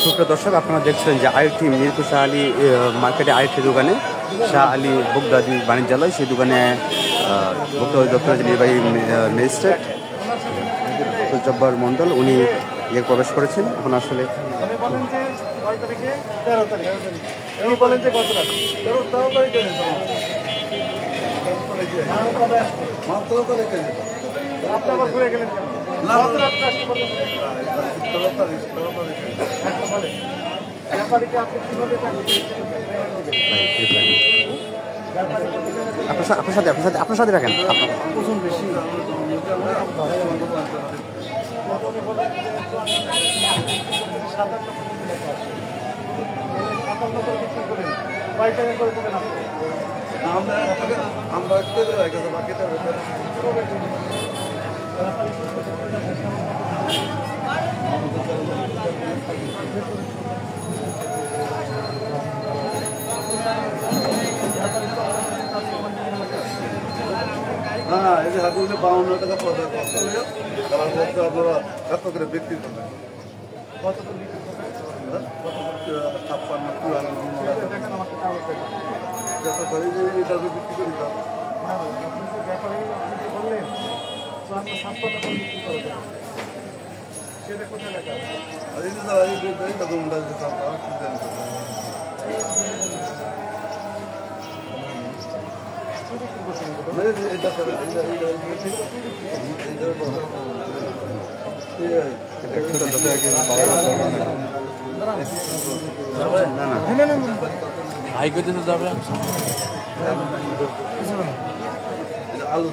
সুপ্রিয় দর্শক, আপনারা দেখছেন যে আরেকটি মিরপুর শাহ আলী মার্কেটে আরেকটি দোকানে শাহ আলী বগদাদি বাণিজ্যালয়, সেই দোকানে ভোক্তা অধিদপ্তরের যে নির্বাহী ম্যাজিস্ট্রেট জব্বার মণ্ডল উনি প্রবেশ করেছেন। এখন আসলে আপনার সাথে রাখেন। হ্যাঁ, এই যে হাতে 52 টাকা পড়ে তারা বলতে আপনারা কত করে বিক্রি করবেন? কত করে বিক্রি করবেন? 56 বিক্রি করি দাও। সেটা কোথায় লেখা? আর এই যে তারা এই ডকুমেন্টটা হাই করতে তো যাবে আলু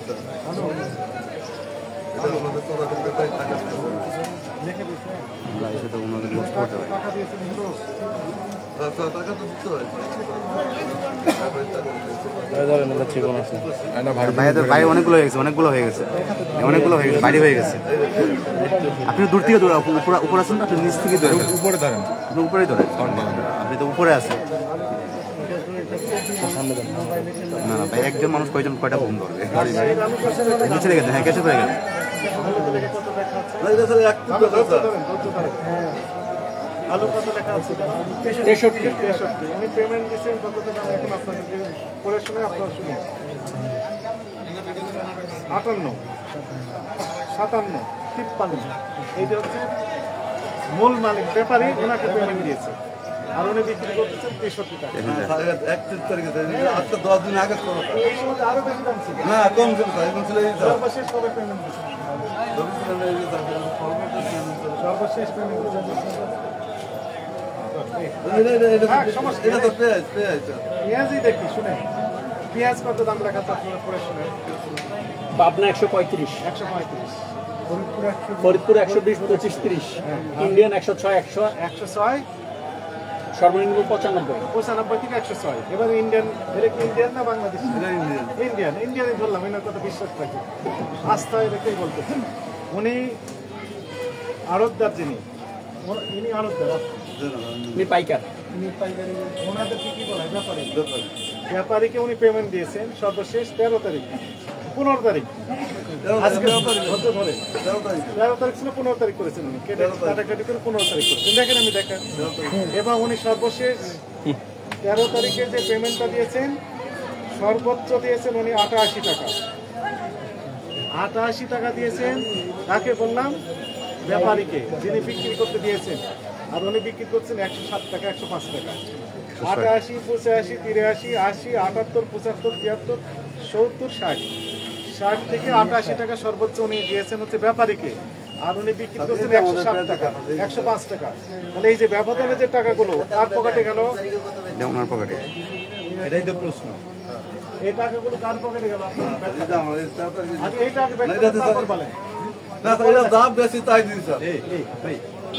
অনেকগুলো হয়ে গেছে বাড়ি হয়ে গেছে। আপনি দূর থেকে উপরে আছেন, আপনি নিচ থেকে উপরে ধরেন, উপরেই ধরেন, আপনি তো উপরে আছেন। না না ভাই, একজন মানুষ কয়টা ফোন ধরবে? নিচে লেগেছে, হ্যাঁ কেটে পড়ে গেছে। আলু কত লেখা আছে? 63। উনি পেমেন্ট দিচ্ছেন কত টাকা? এখন আপনাকে পরে শুনে আপনারা শুনুন। 58, 57, 53। এইটা হচ্ছে মূল মালিক ব্যাপারী, ওনাকে পেমেন্ট দিয়েছে আর উনি বিক্রি করতেছেন 63 টাকা। 31 তারিখে আজকে 10 দিন আগে এই সময় আরো বেশি দাম ছিল না, কম ছিল, এখন ছিল এই সর্বশেষ কবে পেমেন্ট দিয়েছে? সর্বশেষ পেমেন্ট পেঁয়াজই দেখি শুনে, পেঁয়াজ কত দাম লেখা আছে আপনারা পরে শুনে। পাবনা 135, ফরিদপুর 120, 25, 30, ইন্ডিয়ান 106, 106, সর্বনিম্ন 95 থেকে 106। এবার ইন্ডিয়ান, ইন্ডিয়ান না বাংলাদেশ? ইন্ডিয়ানই ধরলাম, এনার কথা বিশ্বাস রাখি, আস্থায় রেখেই বলতেছি। উনি আড়তদার, ইনি আড়তদার, পাইকার। ওনাদেরকে কি বলা হয়? ব্যাপারীকে উনি পেমেন্ট দিয়েছেন সর্বশেষ 13 তারিখ, 15 তারিখ, আজকে 13 তারিখ ছিল, 15 তারিখ করেছেন উনি, কাটাকাটি করে 15 তারিখ করেছেন। দেখেন, আমি দেখেন। এবং উনি সর্বশেষ 13 তারিখে যে পেমেন্টটা দিয়েছেন, সর্বোচ্চ দিয়েছেন উনি 88 টাকা। 88 টাকা দিয়েছেন। তাকে বললাম ব্যাপারীকে, যিনি বিক্রি করতে দিয়েছেন, আর উনি বিক্রি করছেন 107 টাকা, 105 টাকা। 88, 85, 83, 80, 78, 75, 73, 70, 60। 60 থেকে 88 টাকা সর্বোচ্চ উনি দিয়েছেন হচ্ছে ব্যাপারীকে, আর উনি বিক্রি করছেন 107 টাকা, 105 টাকা। তাহলে এই যে ব্যবধানে যে টাকাগুলো তার পকেটে গেল, ওনার পকেটে, এটাই তো প্রশ্ন। এই টাকাগুলো কার পকেটে গেল? বলেন না, এটা দাম বেশি তাই দিন স্যার।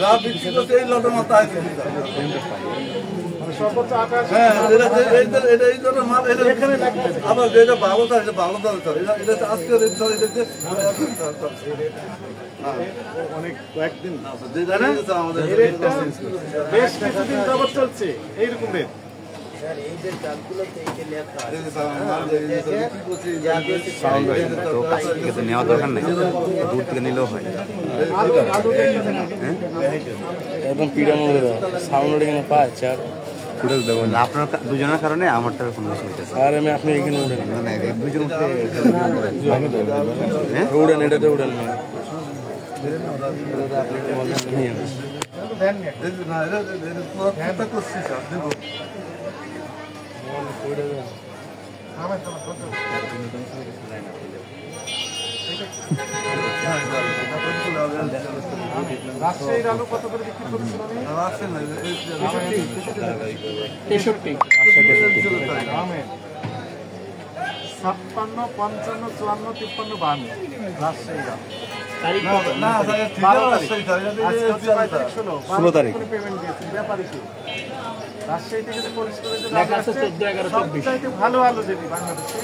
দাম বিক্রি করতে এই লটের মতো তাই দিন স্যার। সর্বোচ্চ 88। হ্যাঁ, এটা এই জন্য মাল এখানে আবার যেটা ভালো স্যার, এটা ভালো দাম স্যার। এটা আজকে রেট স্যার, এটা অনেক কয়েকদিন আমাদের বেশ কিছুদিন যাবত চলছে এইরকম রেট। নেওয়া দরকার নেই, দূর থেকে নিলেও হয়। একদম পিড়ানো সাউন্ড এখানে পায় চার ফুটেজ দেবো না আপনার দুজনের কারণে আমারটা কোনো অসুবিধা আছে। আর আমি আপনি এখানে উঠেন মানে দুজন উঠলে উড়েন এটাতে উড়েন না রাজশাহীর আলু কত করে বিক্রি করছিল? 63 56, 55, 54, 53, 52 রাজশাহীর আলু। তারিখ কত? ষোলো তারিখ। পেমেন্ট দিয়েছেন ব্যাপারীকে। রাজশাহী থেকে যে পলিশ করে যে লেখা আছে 14, 11, 24 সবচাইতে ভালো আলু যেটি বাংলাদেশে,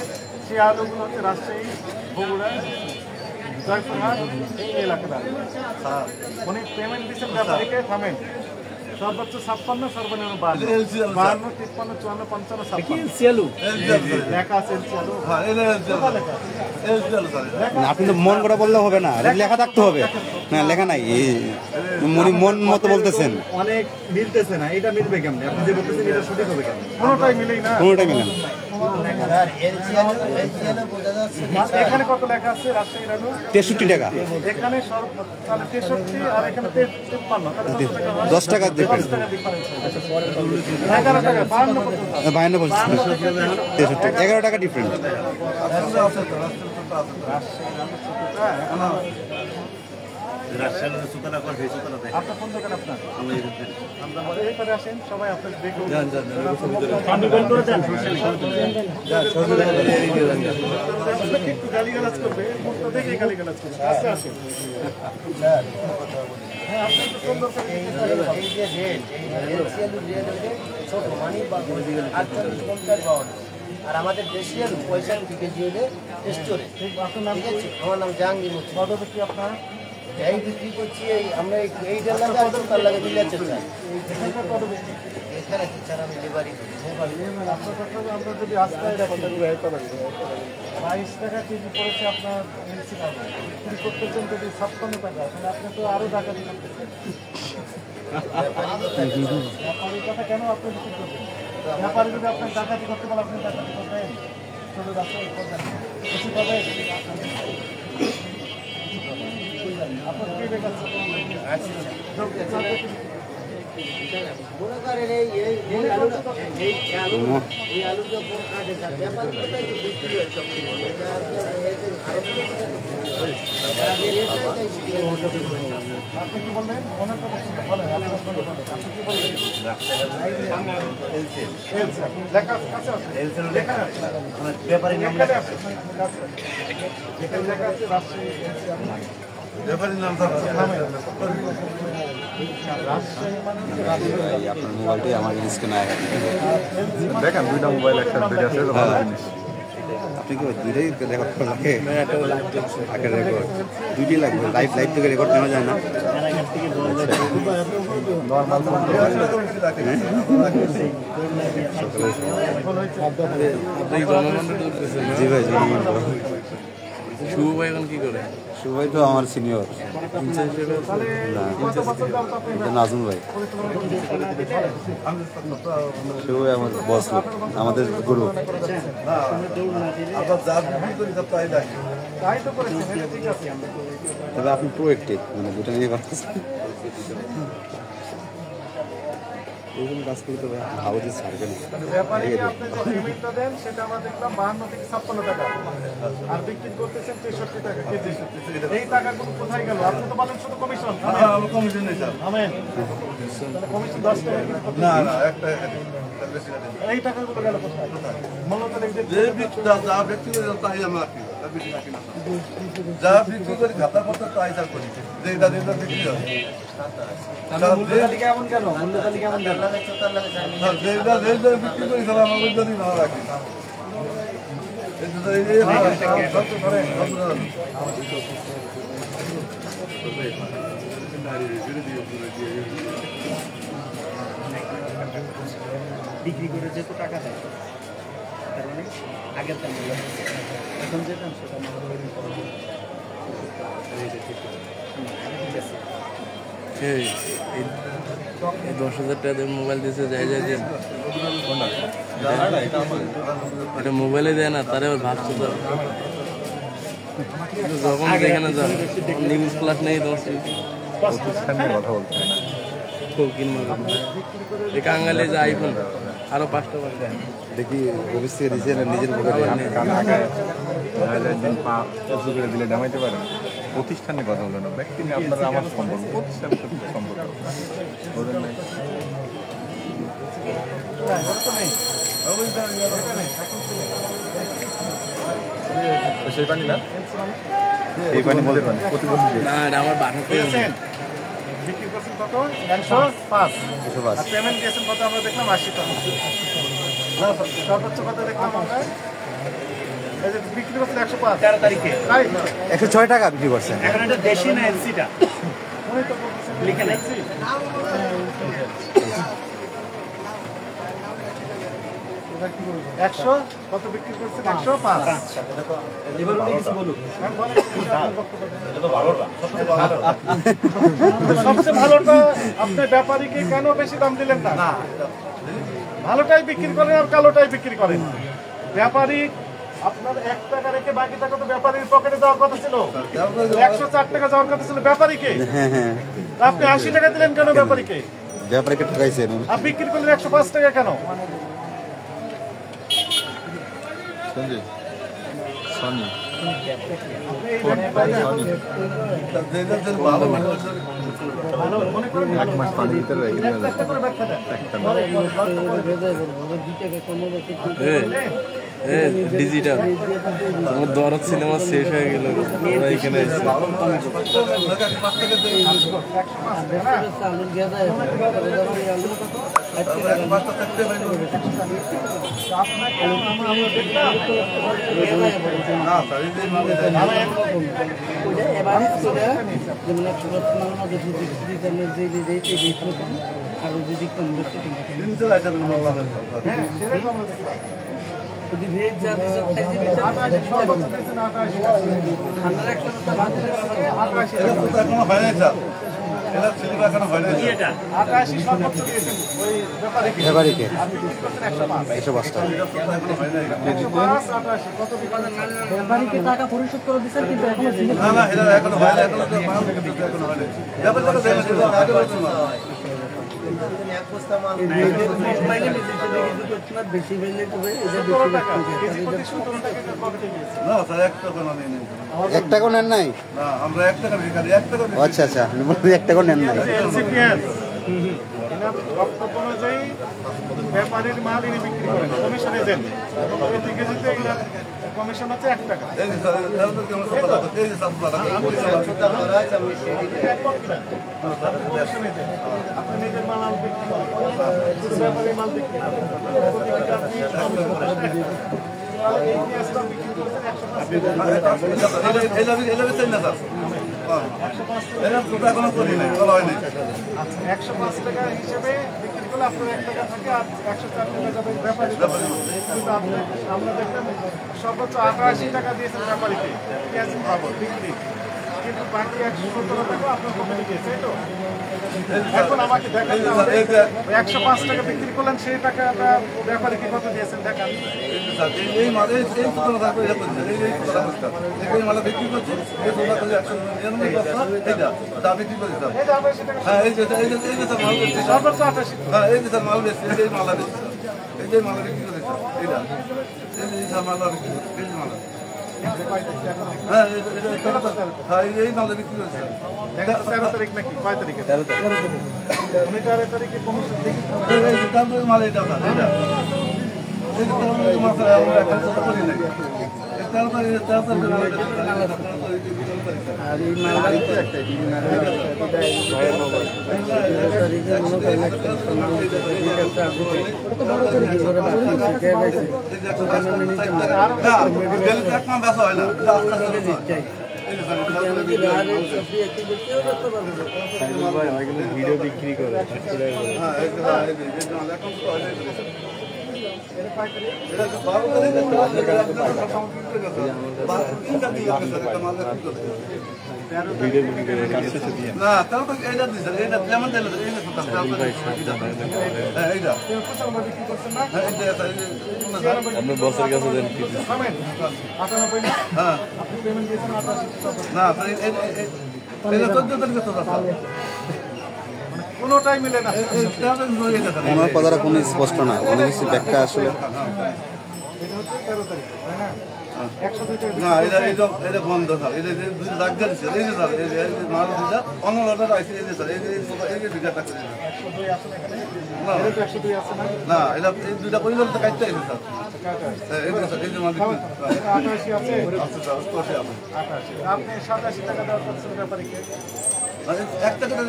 সেই আলুগুলো হচ্ছে রাজশাহী, বগুড়া, জয়পুরহাট এই এলাকার আলু। উনি পেমেন্ট দিচ্ছেন ব্যাপারীকে, থামেন। সর্বোচ্চ 56, সর্বনিম্ন 52, 53, 54, 55, 56 সিয়ালু লেখা আছে এলসি আলু। আপনি তো মন করে বললে হবে না, লেখা থাকতে হবে। না লেখা নাই, মন মতো বলতেছেন, অনেক মিলতেছে না, এটা মিলবে কেমনে? আপনি যে বলতেছেন এটা সঠিক হবে কেমন? কোনোটাই মিলেই না। কোনোটাই মিলে না। এখানে কত লেখা আছে রাজশাহীর আলু? 63 টাকা, এখানে তাহলে 63 আর এখানে 53, তাহলে 10 টাকা difference। 10 টাকা difference। 11 টাকা 52 পর্যন্ত। 52 বলছি, 63, 11 টাকা ডিফারেন্ট। আপনার কোন দোকান আপনার? আমরা বলে এখানে আসেন সবাই, আপনার দেখুন। একটু গালিগালাজ করবে, মুখটা দেখে গালিগালাজ করবে। কাছে আসেন। হ্যাঁ, আপনি একটু সুন্দর করে আর আমাদের দেশীয় 65 কেজি হলে স্টোরে। আপনার নাম কি? আমার নাম জাহাঙ্গীর মুন্সি। কত বিক্রি আপনার? এই বিক্রি করছি আমরা এইটার লাগে আর তার লাগে মিলে চাই। এখানকার কত বিক্রি? এখানে চার আমি লেবারি করি। আপনার কথা আমরা যদি আস্তায় রাখি 22 টাকা কেজি পড়েছে আপনার এলসি পাবে। বিক্রি করতেছেন যদি 56 টাকা, তাহলে আপনি তো আরো টাকা দিতে পারতেছেন। ব্যাপারীর কথা কেন আপনি বিক্রি করবেন? ব্যাপারী যদি আপনার ডাকাতি করতে পারে, আপনি ডাকাতি করবেন। ছোট রাস্তায় করবেন, কিছু পাবেন। আপনার কি বেকার মনে করেন এই আলু যখন কাটে ব্যাপারী কোথায় বিক্রি হয় সবসময়। আপনি কি বললেন? ওনার কথা শুনতে বলেন, আপনি কি বললেন? লেখা কাছে আছে, লেখা আছে। ব্যাপারী এখানে আছে, এখানে লেখা আছে রাজশাহী এলসি আপনি। ব্যাপারীর নাম আপনার মোবাইলটাই আমার স্ক্রিনে দেখেন, দুইটা মোবাইল একটা আছে, ভালো জিনিস। আপনি কি দুইটাই রেকর্ড করা লাগে? আগের রেকর্ড দুইটাই লাগবে, লাইভ থেকে রেকর্ড নেওয়া যায় না। জি ভাই, শুভ ভাই এখন কি করে? শুভাই তো আমার সিনিয়র, নাজমুল ভাই। শুভাই আমার বস লোক, আমাদের গুরু। আপনার যা বিক্রি করি সব তাই দেখি। তাই তো করেছেন, এটা ঠিক আছে। তবে আপনি প্রোয়েক্টিভ, মানে দুটো নিয়ে করতেছেন। এইরকম কাজ করলে তো ভালো যে ছাড়বে না। ব্যাপারীকে আপনি যে পেমেন্টটা দেন সেটা আমরা দেখলাম 52 থেকে 56 টাকা, আর বিক্রি করতেছেন 63 টাকা কেজি। এই টাকাগুলো কোথায় গেল? আপনি তো বলেন শুধু কমিশন। আমার কমিশন নেই স্যার। আমেন। তাহলে কমিশন 10 টাকা বিক্রি করতে- না না, একটা বেশি না। এই টাকাগুলো গেল কোথায়? মূলত দেখতে যে যা বিক্রি করি তাই আমরা রাখি, তার বেশি রাখি না। যা বিক্রি করি খাতা পত্র তাই যা করি, যেটা বিক্রি হয়। মূল্য তালিকা এমন কেন? মূল্য তালিকা এমন কেন? যেটা বিক্রি করি তাহলে আমার যদি না রাখি। বিক্রি করে যেহেতু টাকা দেয় তার মানে আগের দাম এখন যে দাম সেটা এই 10,000 টাকা দিয়ে মোবাইল দিয়েছে যাই যে এটা মোবাইলে দেয় না তারে ভাবছে তো যখন যেখানে যাও নিউজ ক্লাস নেই তোমার কথা বলতে এই কাঙ্গালে যে আইফোন আরো 5টা বাকি দেখি অফিস থেকে দিয়েছে না নিজের করে দিলে নামাইতে পারেন প্রতিষ্ঠানের কথা বলেন না ব্যক্তি নিয়ে আপনারা আমার সম্পর্ক প্রতিষ্ঠানের সাথে সম্পর্ক বলেন নাই সেই পানি না এই পানি বলে প্রতিবন্ধী না এটা আমার বাসাতে বিক্রি করছেন কত 105 আর পেমেন্ট দিয়েছেন কত আমরা দেখলাম 80 টাকা সর্বোচ্চ কত দেখলাম আমরা এই যে বিক্রি করছেন 105 13 তারিখে তাই 106 টাকা বিক্রি করছেন। এখন এটা দেশি না এলসিটা উনি তো লিখেন এলসি 100 কত বিক্রি করছেন 105 এবার উনি কিছু বলুন সবচেয়ে ভালোটা আপনি ব্যাপারীকে কেন বেশি দাম দিলেন না ভালোটাই বিক্রি করেন আর কালোটাই বিক্রি করেন ব্যাপারী আপনার 1 টাকা রেখে বাকি টাকা তো ব্যাপারীর পকেটে দেওয়ার কথা ছিল 104 টাকা যাওয়ার কথা ছিল ব্যাপারীকে আপনি 80 টাকা দিলেন কেন ব্যাপারীকে ব্যাপারীকে ঠকাইছেন আর বিক্রি করলেন 105 টাকা কেন সঞ্জয় সনি এক মাস পানির ভিতরে রেখে দেওয়া যায় ডিজিটাল তোমার দরদ সিনেমা শেষ হয়ে গেল ওরা এখানে এসে ব্যাপারীকে 105 টাকা টাকা পরিশোধ করে দিচ্ছেন কিন্তু বেশি বেশি 1 টাকাও নেন নাই আচ্ছা আচ্ছা 1 টাকাও নেন নাই বক্তব্য অনুযায়ী ব্যাপারীর মাল ইনি বিক্রি করেন কমিশনে দেন প্রতি কেজিতে কমিশন হচ্ছে 1 টাকা আপনি নিজের মাল বিক্রি করেন ব্যাপারীর মাল বিক্রি করেন টাকা হিসেবে বিক্রি করলে আপনার 1 টাকা থাকে আর 104 টাকা যাবে ব্যাপারী কিন্তু আমরা দেখলাম সর্বোচ্চ 88 টাকা দিয়েছেন ব্যাপারীকে বিক্রি কিন্তু বাকি 117 টাকা আপনার কোম্পানি দিয়েছে তো এখন আমাকে দেখেন 105 টাকা বিক্রি করলেন সেই টাকাটা ব্যাপারীকে কত দিয়েছেন দেখেন এই মালে এই পুরো থাকবে এই মালে বিক্রি করছে এই পুরো করে 199 এইটা দা বিক্রি করে দাও হ্যাঁ এই যে মাল বেশি সর্বোচ্চ 88 হ্যাঁ এই যে মাল বেশি এই মাল বেশি এই যে মাল বিক্রি করে এইটা এই যে মাল বিক্রি করে এই মাল হ্যাঁ এই মাল বিক্রি করেছে 13 তারিখ নাকি 5 তারিখে 13 তারিখে কমিশন দেখি এই দাম মাল এটা এটা এই দাম মাল আমরা একটা করি না আর এই মালটা একটা ভিডিও বিক্রি করে এটা পাইকারি এটা 12 তারিখে তিনটা দিয়ে গেছে একটা মাল বিক্রি করছে না তারপর এইটা দিছে এইটা যেমন দিলে এইটা তো হ্যাঁ এইটা বিক্রি করছেন না আপনি বসের কাছে দেন কি 98 না হ্যাঁ আপনি পেমেন্ট দিয়েছেন 88 না এটা 14 তারিখে তো কোনোটাই মিলে না আমার কথাটা কোনো স্পষ্ট না অনেক কিছু ব্যাখ্যা আসলে এটা হচ্ছে 13 তারিখ তাই না 102 টাকা না এটা বন্ধ স্যার এটা দুই লাখ দিয়েছে এই যে স্যার এই যে মাল দিটা অন্য অর্ডার আছে এই যে স্যার এই যে দুইটা টাকা 102 আছে এখানে এটা তো 102 আছে না না এটা এই দুইটা কইলে তো কাটতে আছে স্যার এই যে স্যার এই যে মাল দিতে এটা 88 আছে আচ্ছা স্যার কত আছে 88 আপনি 87 টাকা দেওয়ার করছেন ব্যাপারীকে একটা টাকা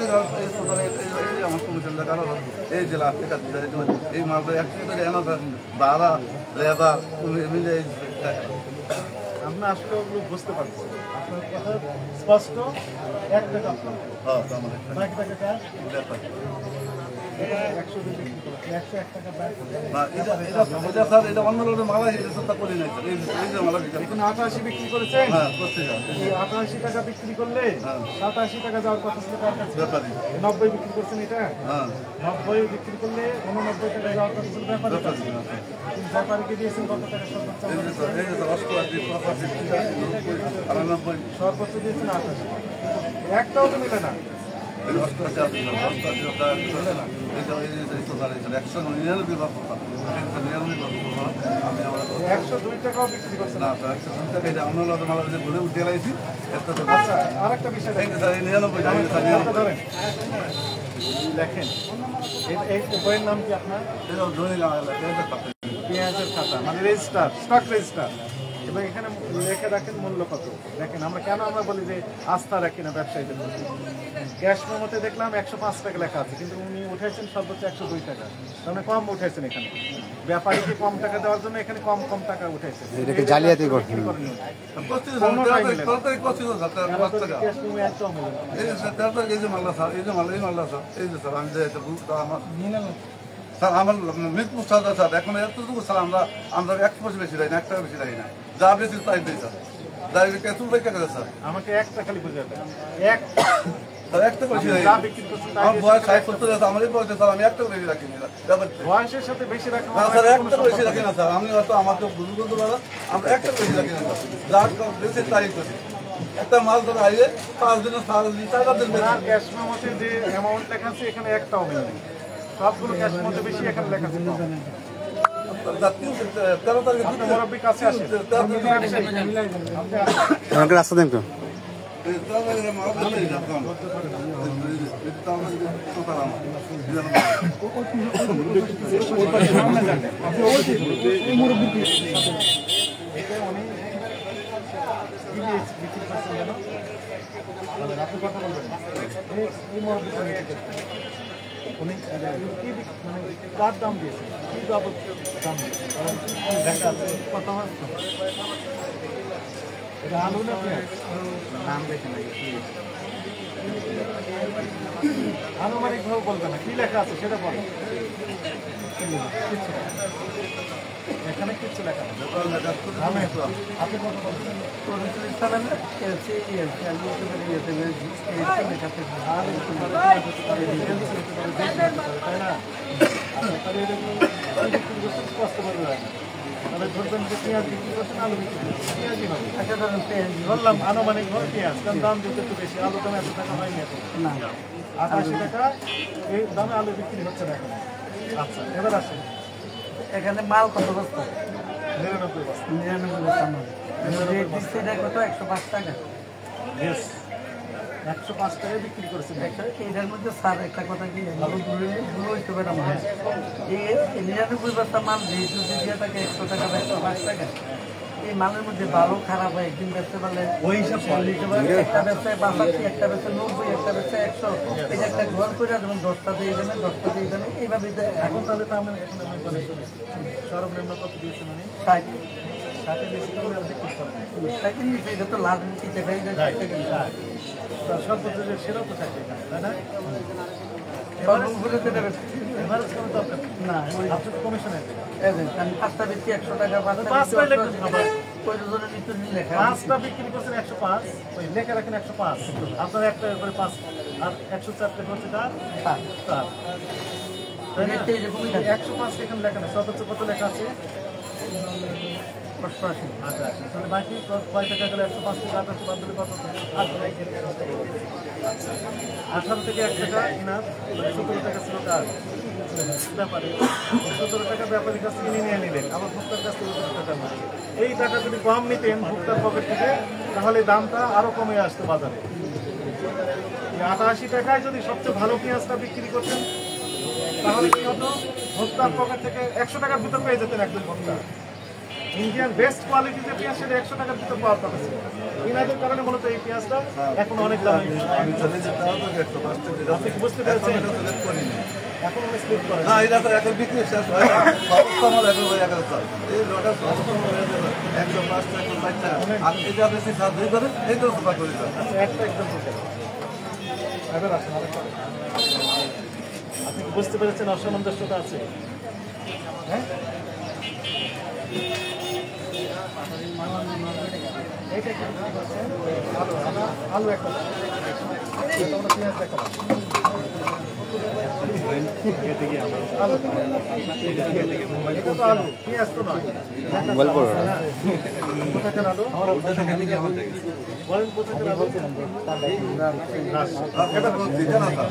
আমার কমিশন দেখানো এই যে লাখ টাকা এই মালটা একটা করে এনে ভাড়া লেবার মিলে আমরা আসলে ওগুলো বুঝতে পারছি আপনার কথা স্পষ্ট 1 টাকা আপনার হ্যাঁ আমার বাকি টাকা ক্যাশ ব্যাপার 102 বিক্রি করছেন 101 টাকা ব্যাক না এটা স্যার এটা অন্য লোকের মালা এটা করি নাই স্যার এই যে মালা এখন 88 বিক্রি করেছেন হ্যাঁ করতে যাও এই 88 টাকা বিক্রি করলে 87 টাকা যাওয়ার কথা ছিল কার কাছে ব্যাপারই 90 বিক্রি করছেন এটা হ্যাঁ 90 বিক্রি করলে 89 টাকা যাওয়ার কথা ছিল ব্যাপারী কাছে কিন্তু ব্যাপারীকে দিয়েছেন কত টাকা সর্বোচ্চ এই যে স্যার এই যে অষ্টআশি 85 98 সর্বোচ্চ দিয়েছেন 88 একটাও তো মিলে না অষ্টআশি চলে না এটা এই যে স্যার 199 বাপ আমি আমার 102 টাকাও বিক্রি করছেন না স্যার 100 টাকা এটা অন্য লোকের মালা যে ঘুরে উঠে লাইছি একটা তো আচ্ছা আরেকটা বিষয় এই যে স্যার এই 99 টাকা হাতটা ধরেন দেখেন এই বইয়ের নাম কি আপনার এটা ধরে লাগালে এটা পাবে পেঁয়াজের খাতা মানে রেজিস্টার স্টক রেজিস্টার এবং এখানে লেখে রাখেন মূল্য কত দেখেন আমরা বলি যে আস্থা রাখি না ব্যবসায়ীদের প্রতি ক্যাশ মেমোতে দেখলাম 105 টাকা লেখা আছে কিন্তু উনি উঠেছেন সর্বোচ্চ 102 টাকা মানে কম উঠেছেন এখানে ব্যাপারীকে কম টাকা দেওয়ার জন্য এখানে কম টাকা উঠেছে এটাকে জালিয়াতি করছেন তরকারি করছি তো স্যার 5 টাকা ক্যাশ মেমো একদম মিলে না। এই যে স্যার এই যে মাল্লা স্যার এই যে মাল্লা স্যার এই যে স্যার আমি যে এটা বুঝতে আমার স্যার আমার মিরপুর সাদা স্যার এখন এতটুকু স্যার আমরা 1% বেশি দেয় না 1 টাকা বেশি দেয় না যা বেশি তাই দেয় স্যার যা কেসুল ভাই টাকা স্যার আমাকে একটা খালি বুঝাতে এক স্যার 1 টাকা বেশি দেয় যা বিক্রি করছেন তাই আমার দিয়ে বয়স 60-70 আছে আমার এই বয়সে স্যার আমি 1 টাকা বেশি রাখি না ব্যাপার বয়সের সাথে বেশি রাখা না স্যার 1 টাকা বেশি রাখি না স্যার আমি হয়তো আমাকে বুঝবো তো দাদা আমরা 1 টাকা বেশি রাখি না স্যার যা বেশি তাই করি একটা মাল ধরে আইলে 5 দিন 4 দিন 4 দিন আর ক্যাশ মেমোতে যে অ্যামাউন্ট লেখা আছে এখানে একটাও মিলে নেই সবগুলো ক্যাশ মেমোতে বেশি এখানে লেখা আছে কম। আপনি মুরব্বির কাছে আসেন আমাকে রাস্তা দেন তো বিক্রি করছেন কেন আপনি কথা বলবেন এই মুরব্বিটা নিয়ে উনি কি মানে কার দাম দিয়েছে কি বাবদ দাম দিয়েছে দেখা আছে কত হচ্ছে এটা আলু না পেঁয়াজ নাম দেখে না আনুমানিকভাবে বলবে না কি লেখা আছে সেটা বলো এখানে কিচ্ছু লেখা নেই আপনি কত বলবেন তাই না স্পষ্ট বলবে না তাহলে ধরবেন যে পেঁয়াজ বিক্রি করছেন আলু বিক্রি করছেন পেঁয়াজই হবে বললাম আনুমানিক ভাবে পেঁয়াজ কারণ দাম দিতে একটু বেশি আলু দামে এত টাকা হয়নি এখন না 88 টাকা এই দামে আলু বিক্রি হচ্ছে না এখন আচ্ছা এবার আসেন এখানে মাল কত বস্তা 99 বস্তা 99 বস্তা মাল রেট দিচ্ছে এটা কত 105 টাকা ইয়েস 105 টাকায় বিক্রি করেছেন এটার মধ্যে স্যার একটা কথা কি ভুল হইতে পারে আমার এই 99 বস্তা মাল যেহেতু দিয়ে থাকে 100 টাকা বা 105 টাকা এই মালের মধ্যে ভালো খারাপ হয় একদিন বেচতে পারলে ওই হিসাব একটা ব্যবসায় 85 একটা ব্যবসায় 90 একটা ব্যবসায় 100 এটা একটা ঘর করে যেমন 10টা দিয়ে দেবেন 10টা দিয়ে দেবেন এইভাবে এখন তাহলে তো আমরা এখন আমি বলে সর্বনিম্ন কত দিয়েছে মানে 60 বেশি করে আপনি কি করবেন এটা তো লাভ নিতে পারি সর্বোচ্চ যে সেরা তো থাকে তাই না সর্বোপরি যেটা বেশি। এভারেজ কোনো দরকার নেই। না, আপনি তো কমিশনে আমি 5টা বেশি 100 টাকা, 5টা পাঁচটা বেশি ইলেকট্রিক খাবার। প্রয়োজনের ভিতরে লেখা। 5টা বিক্রি করছেন 105, ওই লেখা রাখেন 105, আপনার একটা করে 5 আর 104 লেখা হচ্ছে কার? তার। তাই না? এই যে কমই থাকে। 105 এখানে লেখা নেই, সর্বোচ্চ কত লেখা আছে? 88। আচ্ছা, তাহলে বাকি কয় টাকা গেলে 105 থেকে 88 বাদ দিলে কত? 18 থেকে 1 টাকা ইনার, 17 টাকা ছিল কার? ব্যাপারী। 17 টাকা ব্যাপারীর কাছ থেকে নিয়ে নিলেন, আবার ভোক্তার কাছ থেকে 17 টাকা নেন। এই টাকা যদি কম নিতেন ভোক্তার পকেট থেকে, তাহলে দামটা আরো কমে আসতো বাজারে। এই 88 টাকায় যদি সবচেয়ে ভালো পেঁয়াজটা বিক্রি করতেন, তাহলে কি হতো? ভোক্তার পকেট থেকে 100 টাকার ভিতর পেয়ে যেতেন একজন ভোক্তা। ইন্ডিয়ান বেস্ট কোয়ালিটি যে পেঁয়াজ, সেটা 100 টাকার ভিতর পাওয়ার কথা ছিল। ইনাদের কারণে মূলত এই পেঁয়াজটা এখন অনেক দাম। আমি চলে যেতে হবে 105 টাকা। আপনি কি বুঝতে পেরেছেন? এখন অনেক স্লিপ করে। না, এটা তো এখন বিক্রি শেষ হয় না। সমস্ত আমার এখন হয়ে গেল স্যার। এই লটার সমস্ত আমার হয়ে গেল 105 টাকা, 160 টাকা। আর এটা বেশি সাত দুই করে এই তো সফা করে স্যার। আচ্ছা, একটা একদম বুঝতে পেরেছেন। এবার আসেন আরেকটা। আপনি কি বুঝতে পেরেছেন অসামঞ্জস্যতা আছে? হ্যাঁ, এইটা কি বিক্রি করছেন? আলু একটা দাম। এটা আমরা পেঁয়াজ দেখালাম। আলু। এটা তো আলু, পেঁয়াজ তো নয়। মোবাইল পড়ো না। কোথাকার আলু? বলেন কোথাকার আলু? এটা কোনো দিকে না স্যার।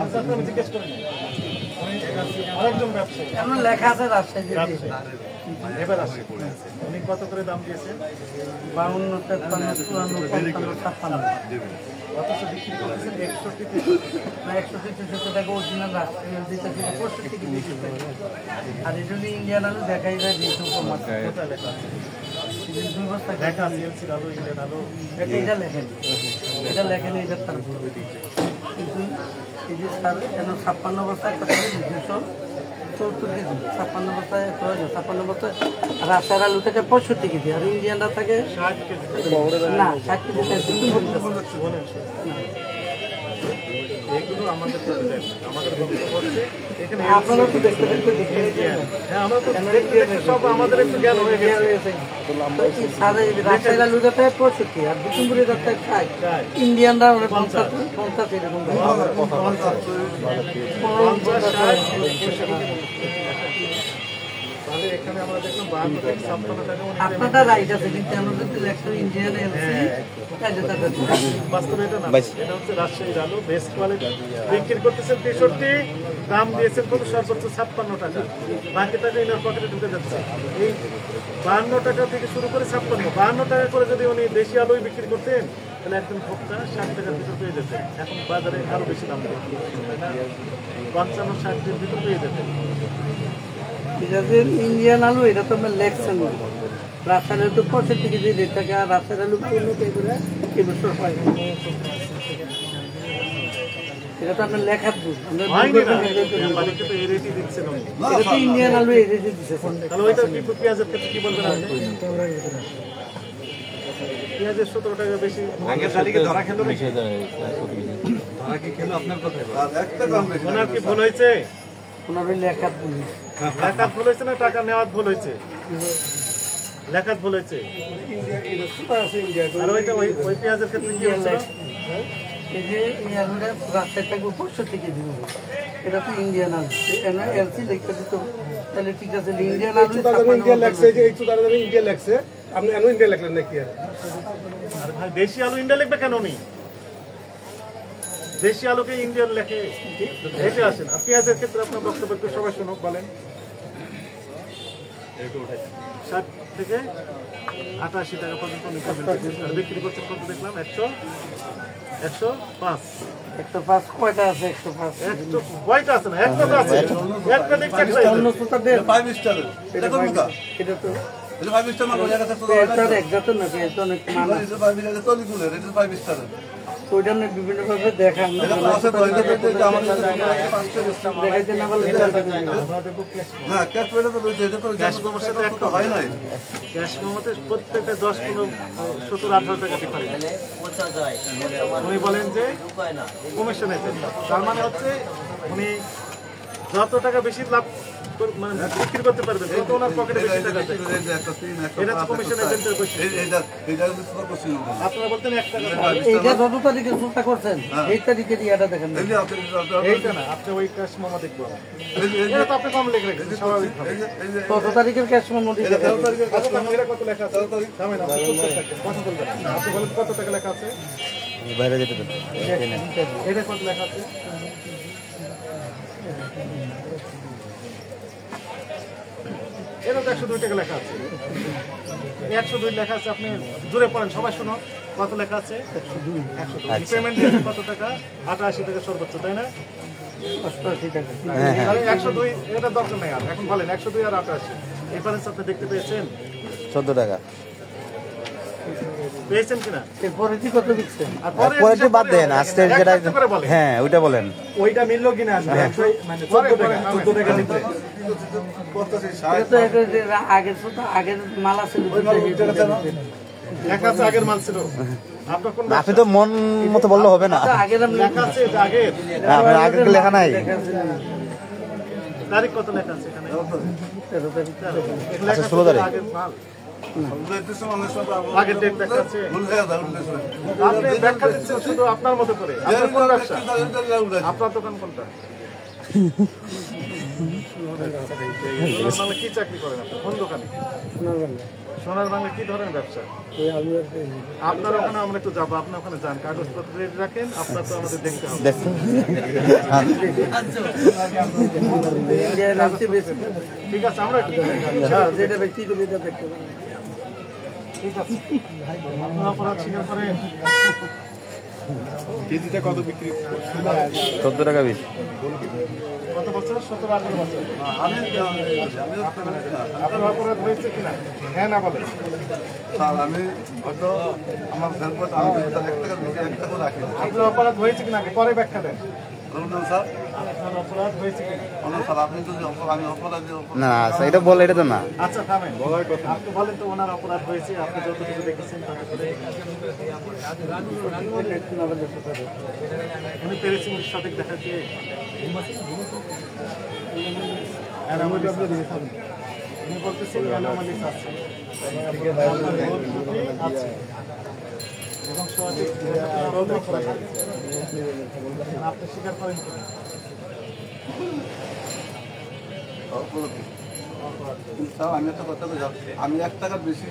আপনাকে আমি জিজ্ঞেস করি আরেকজন ব্যবসায়ী। এমন লেখা আছে রাজশাহী। এবার আসে, উনি কত করে দাম দিয়েছেন? 52, 53, 54, 55, 56। অথচ বিক্রি করতেছেন 61 না 160 টাকা অরিজিনাল রাজশাহী দিতে ছিল 65 থেকে 20 টাকা। আর এই জন্য ইন্ডিয়ান আলু দেখাই যায় যেহেতু কম আছে। কোথায় লেখা আছে? এই 2 বস্তা লেখা আছে এলসির আলু, ইন্ডিয়ান আলু। এটা লেখেন, এটা লেখেন এটা তার কিন্তু এই যে স্যার কেন 56 বস্তা একটা 274 কেজি, 56 বস্তায় 56 বস্তায় রাজশাহীর আলু থেকে 65 কেজি, আর ইন্ডিয়ানরা থাকে 60 কেজি। না 60 কেজি এগুলো আমাদের তো দেন, আমাদের বক্তব্য হচ্ছে এখানে আপনারা তো দেখতে দেখতে দেখতে হ্যাঁ, আমরা তো দেখতে দেখতে সব আমাদের একটু জ্ঞান হয়ে গেছে। রাজশাহীর আলু যাতে 65 আর বিষ্ণুপুরের যাতে 60, ইন্ডিয়ানরা 50 এরকম দেয়। 50, 60, তাহলে এখানে আমরা দেখলাম 52 থেকে 56 টাকা উনি আপনারটা রাইট আছে কিন্তু আমরা যদি লেখা ইন্ডিয়ান এলসি কাজে টাকা বাস্তবে এটা না, এটা হচ্ছে রাজশাহীর আলু বেস্ট কোয়ালিটি বিক্রি করতেছেন 63, দাম দিয়েছেন কত? সর্বোচ্চ 56 টাকা, বাকি টাকা ইনার পকেটে ঢুকে যাচ্ছে। এই 52 টাকা থেকে শুরু করে 52 টাকা করে যদি উনি দেশি আলুই বিক্রি করতেন, তাহলে একদম ভোক্তা 60 টাকার ভিতর পেয়ে যেতেন। এখন বাজারে আরো বেশি দাম দেয়, 55-60 এর ভিতর পেয়ে যেতেন। যাদের ইন্ডিয়ান আলু এটা তো আমরা লেখছেন রাজশাহীর আলু তো 65 কেজি রেট থাকে, আর রাজশাহীর আলু কিলো কে করে এবছর হয় এটা তো আপনার লেখার ভুল। হয়নি না, ব্যাপারীকে তো এই রেটই দিচ্ছেন উনি। এটা তো ইন্ডিয়ান আলু এই রেটে দিচ্ছে। তাহলে ওইটা কি পেঁয়াজের ক্ষেত্রে কি বলবেন আপনি? পেঁয়াজের 17 টাকা বেশি। আর একটা কম বেশি। ওনার কি ভুল হয়েছে? ওনার ওই লেখার ভুল। লেখার ভুল হয়েছে না টাকা নেওয়ার ভুল হয়েছে? লেখার ভুল হয়েছে। আর ওইটা ওই পেঁয়াজের ক্ষেত্রে কি হচ্ছে? এই যে এই আলুটা রাজশাহী থাকবে 65 কেজি দেবো, এটা তো ইন্ডিয়ান আলু এলসি লিখতে দিত, তাহলে ঠিক আছে ইন্ডিয়ান আলু ইন্ডিয়া লাগছে, যে একটু দাঁড়াতে ইন্ডিয়া লাগছে, আপনি এনো ইন্ডিয়া লিখলেন নাকি? আর ভাই দেশি আলু ইন্ডিয়া লিখবে কেন উনি? দেশি আলুকে ইন্ডিয়ান লেখে, হেঁটে আসেন। আর পেঁয়াজের ক্ষেত্রে আপনার বক্তব্য একটু সবাই শুনুক, বলেন। 60 থেকে 88 টাকা পর্যন্ত উনি পাবেন। আর বিক্রি করছেন কত দেখলাম? 105। 105 কয়টা আছে? 105 কয়টা আছে? না একটা তো আছে, একটা দেখতে অন্য তো দেন 5 স্টার। এটা কোন মুখা? এটা তো এটা 5 স্টার মাল হয়ে গেছে তো। এটা একজাত না, এটা অনেক মান এটা 5 স্টার তলি গুলো, এটা 5 স্টার। তো ওইটা আপনি বিভিন্নভাবে দেখান আছে তো এটা তো আমার কাছে দেখাইতে না পারলে না ক্যাশ পেলে তো এটা তো ক্যাশ মেমোর সাথে একটা হয় নাই ক্যাশ মেমোতে প্রত্যেকটা 10 15 17 18 টাকা ডিফারেন্স। উনি বলেন যে কমিশন এসে, তার মানে হচ্ছে উনি যত টাকা বেশি লাভ মানে বিক্রি করতে পারবেন তত ওনার পকেটে বেশি টাকা যায়। এটা তো কমিশন এজেন্টের বৈশিষ্ট্য। আপনারা বলতেন 1 টাকা এইটা যত তারিখে চুক্তা করছেন এই তারিখে এটা দেখেন এইটা না, আপনি ওই ক্যাশ মেমো দেখবেন। এটা তো আপনি কম লিখে রেখেছেন স্বাভাবিকভাবে। কত তারিখের ক্যাশ মেমো দিতে এটা কত লেখা আছে? দামে না, কথা বলবেন। আপনি বলেন কত টাকা লেখা আছে? বাইরে যেতে দেন। এটা কত লেখা আছে? এটা তো 102 টাকা লেখা আছে। 102 লেখা আছে, আপনি জোরে পড়েন, সবাই শুনো। কত লেখা আছে? 102। পেমেন্ট দিয়েছেন কত টাকা? 88 টাকা সর্বোচ্চ, তাই না? 88 টাকা। তাহলে 102 এটা দরকার নাই আর। এখন বলেন 102 আর 88 ডিফারেন্স আপনি দেখতে পেয়েছেন? 14 টাকা। পেয়েছেন কিনা? এরপরে কি কত দিচ্ছে? আর পরেরটি বাদ দেন, আজকে যেটা হ্যাঁ ওইটা বলেন। ওইটা মিললো কিনা আসলে? মানে 14 টাকা দিতে। এটা তো এটা যে আগের তো আগের মাল আছে লেখা আছে আগের মাল ছিল। আপনার কোন আপনি তো মন মতো বললে হবে না। আগের আমি লেখা আছে যে আগের আপনার আগের লেখা নাই। তারিখ কত লেখা আছে এখানে? 13 তারিখ। লেখা 16 তারিখ। আগের মাল। আগের ডেট লেখা আছে। আপনি ব্যাখ্যা দিচ্ছেন শুধু আপনার মতো করে। আপনার কোন ব্যবসা? আপনার দোকান কোনটা? সোনার বাংলা কি চাকরি করেন আপনি? কোন দোকানে? সোনার বাংলা কি ধরনের ব্যবসা? আপনার ওখানে আমরা একটু যাবো, আপনি ওখানে যান, কাগজপত্র রেডি রাখেন, আপনার তো আমাদের দেখতে হবে। ঠিক আছে, আমরা একটু যেটা ব্যক্তি দেখতে পারেন। ঠিক আছে, আপনার অপরাধ স্বীকার করেন। কেজিটা কত বিক্রি? 14 টাকা বেশি। কত বছর? 17-18 বছর। আপনার অপরাধ হয়েছে কিনা? হ্যাঁ না বলেন। স্যার আমি হয়তো আমার ফেরত আমি 1 টাকা রাখি আপনার অপরাধ হয়েছে কিনা আগে পরে ব্যাখ্যা দেন। বলুন স্যার আপনার অপরাধ হয়েছে কিনা? স্যার আপনি যদি আমি অপরাধী না আচ্ছা, এটা বল, এটা তো না। আচ্ছা থামেন, আপনি বলেন তো ওনার অপরাধ হয়েছে, আপনি যতটুকু দেখেছেন ততটুকু। উনি পেরেছেন সঠিক দেখাতে? উনি বলতেছেন অ্যানোমালিস আছে এবং সঠিক অপরাধ আপনি স্বীকার করেন কিনা? স্যার আমি একটা কথা বলছি, আমি 1 টাকার বেশি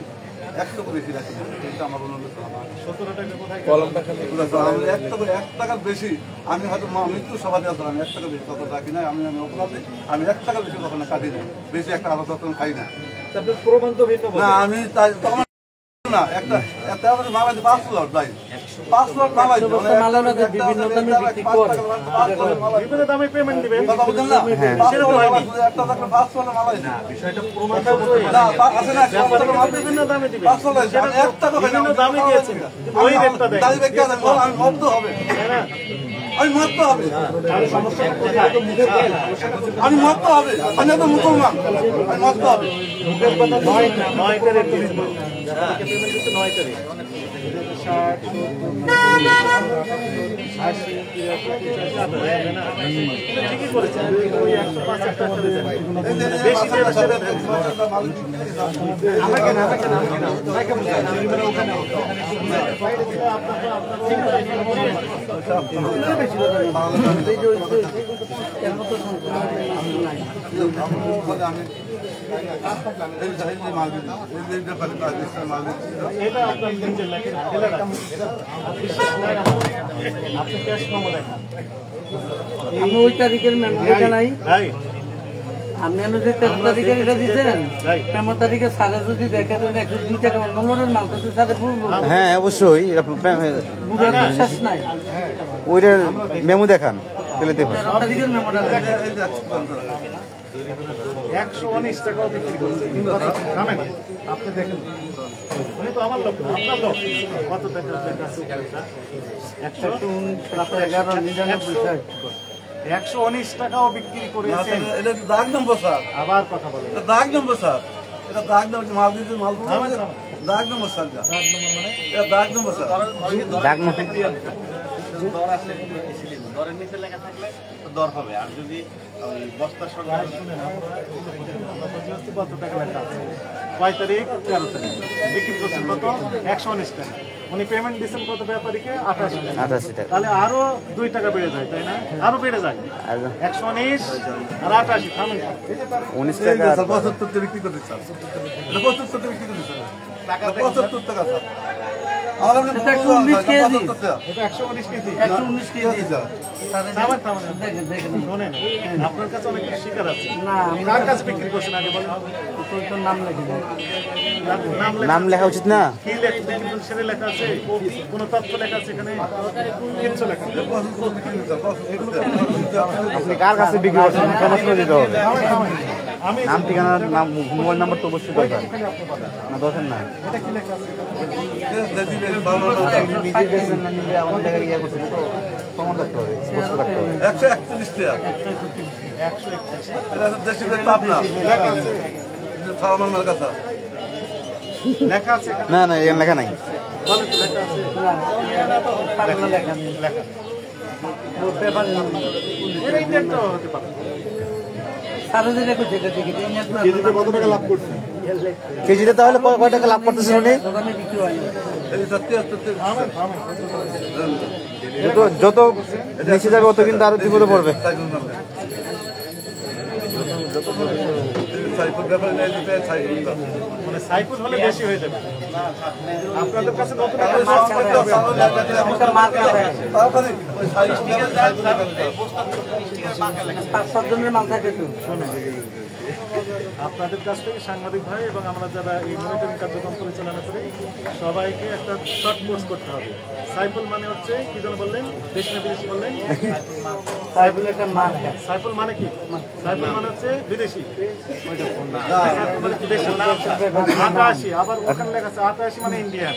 1 টাকা বেশি রাখি না, এটা আমার অনুরোধ। 17 টাকা কোথায়? কলমটা খালি 1 টাকার বেশি আমি হয়তো মৃত্যু সভা দেওয়া আমি 1 টাকা বেশি কত রাখি না, আমি অপরাধী, আমি 1 টাকা বেশি কখনো কাটি না, বেশি একটা আলাদা তখন খাই না। আপনার প্রমাণ তো ভিন্ন না আমি তাই তখন না একটা মামা 5 লট ভাই 5 লট মামা বিভিন্ন দামে বিক্রি করে। বিভিন্ন দামে পেমেন্ট দিবেন। কথা বুঝলেন না? একটা টাকা 5 লট মামা না বিষয়টা প্রমাণ না আছে না বিভিন্ন দামে দিবেন। 5 লট 1 টাকা বিভিন্ন দামে দিয়েছেন, ওই রেটটা দেন। দাঁড়িয়ে বেঁকে আমি মরতে হবে, তাই না? আমি মরতে হবে, আর সমস্যাটা কোথায়? আমি মরতে হবে, আমি তো মুসলমান, আমি মরতে হবে। 9 তারিখ পেমেন্ট দিতে 9 তারিখ 60 70 80 ঠিকই করেছেন। ওই 105 একটা করে দেন। বেশি আমাকে না এটা আপনার নিজের লেখেন, আপনি ক্যাশ মেমো লেখেন। আমি ওই তারিখের মেমোটা নাই। আপনি যে 13 তারিখে এটা দিচ্ছেন, 15 তারিখে সাড়ে যদি দেখেন 102 টাকা নম্বরের মাল তো সাড়ে বলবো। হ্যাঁ অবশ্যই, বুঝার বিশ্বাস নাই। ওইটার মেমো দেখান তাহলে দেখুন। 13 তারিখের মেমোটা দেখেন। 119 টাকাও বিক্রি করছে। আপনি দেখেন উনি তো আমার লোক না, আপনার লোক। কত টাকা লেখা আছে গাড়িটা? 119 টাকাও বিক্রি করেছেন। এটা দাগ নম্বর স্যার, আবার কথা বলেন। এটা দাগ নম্বর স্যার, এটা দাগ নম্বর, মাল দিতে মাল দাগ নম্বর স্যার, এটা দাগ নম্বর স্যার। ডাক মুখে দরের নিচে লেখা থাকলে দর হবে, আর যদি বস্তার সঙ্গে কত টাকা লেখা আছে? 5 তারিখ 13 তারিখ বিক্রি করছেন কত? 119 টাকা। উনি পেমেন্ট দিচ্ছেন কত ব্যাপারীকে? 88 টাকা। 88 টাকা। তাহলে আরো 2 টাকা বেড়ে যায়, তাই না? আরো বেড়ে যায়। 119 আর 88 থামেন। 19 টাকা আর 75 টাকা বিক্রি করতে স্যার, এটা 75 টাকা বিক্রি করতে স্যার, 75 টাকা স্যার। আমার আপনি এটা 119 কেজি। এটা 119 কেজি। 119 KG sir. থামেন থামেন। দেখেন দেখেন শোনেন, আপনার কাছে অনেক শিকার আছে। না কার কাছে বিক্রি করছেন আগে বলেন? তোর নাম লিখে দেন। নাম লেখা উচিত না? কি লেখা সেটা লেখা আছে? কোন তথ্য লেখা আছে এখানে? কিচ্ছু লেখা নেই। আপনি কার কাছে বিক্রি করছেন সমস্ত দিতে হবে। আমি নাম, ঠিকানা, নাম, মোবাইল নাম্বার তো অবশ্যই দরকার না? দরকার না। এটা কি লেখা আছে? আপনি নিজে দেখবেন না, নিজে আমাদের জায়গায় ইয়ে করছেন তো প্রমাণ রাখতে হবে, স্পষ্ট রাখতে হবে। 141 টাকা, 131 এটা দেশি পাবনা লেখা আছে। সালমান মার্কা স্যার। লেখা আছে এখানে? না না, এখানে লেখা নাই। বলেন তো লেখা আছে? পাগলা লেখা নেই। লেখা ওর পেপার এটা ইন্ডিয়ান তো হতে পারে। সারা দিনে করছে এটা দেখি কেজিতে কত টাকা লাভ করছে? কেজিতে তাহলে কয় টাকা লাভ করতেছেন উনি? দোকানে বিক্রি হয় না। এই 73 থামেন থামেন। যত নিচে যাবে অত কিন্তু আরো বিপদে পড়বে। মানে সাইকেল হলে বেশি হয়ে যাবে। আপনাদের কাছে নতুন একটা মাছ মাছ করতে হবে। একটা মাছ থাকে। 5-7 জনের মাল থাকে তো। আপনাদের কাছ থেকে সাংবাদিক ভাই এবং আমরা যারা এই মনিটরিং কার্যক্রম পরিচালনা করি সবাইকে একটা শর্ট কোর্স করতে হবে। সাইফুল মানে হচ্ছে কি যেন বললেন? দেশ না বিদেশি বললেন? সাইকেল একটা মাছ। সাইফুল মানে কি? সাইফুল মানে হচ্ছে বিদেশি। সাইফুল মানে কি দেশের নাম? 88, আবার ওখানে লেখা আছে 88 মানে ইন্ডিয়ান।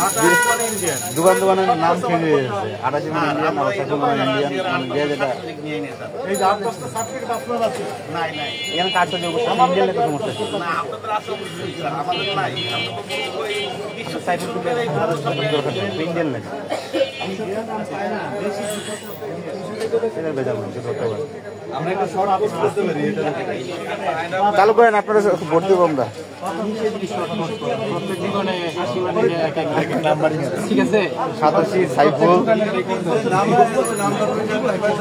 88 মানে ইন্ডিয়ান। দোকানের নাম চেঞ্জ হয়ে গেছে। 88 মানে ইন্ডিয়ান, আবার সাইকেল মানে ইন্ডিয়ান, যে যেটা এই যে 8-10টা সার্টিফিকেট আপনার আছে? নাই নাই। এখানে কাজ করতে অবশ্যই ইন্ডিয়ান লেখা সমস্যা আছে। না আপনাদের আছে আমাদের নাই। আমরা তো ওই সাইকেল দরকার নেই, ইন্ডিয়ান লেখা। এটা বেজার না, কিছু করতে পারে। চালু করেন, আপনারা ভোট দেবো আমরা। ঠিক আছে 87 সাইফুল।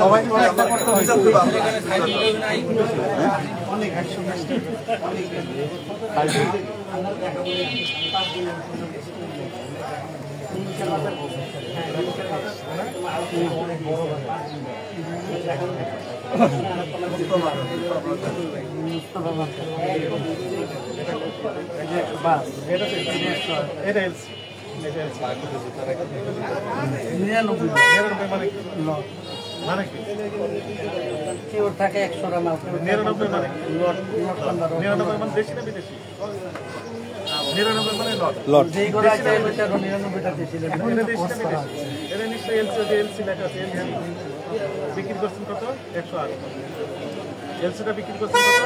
সবাই তো একটা করতে হয়। এটা এলসি। 99 মানে কি? মানে কি? কেউর থাকে 100 টা মাল। 99 মানে কি? 99 মানে দেশি না বিদেশি? 99 মানে লট। লট। যেই করে আছে এটা 99 টা দিছিল। এটা দেশি না বিদেশি? এটা নিশ্চয়ই এলসি, যে এলসি লেখা আছে। বিক্রি করছেন কত? 108। এলসিটা বিক্রি করছেন কত?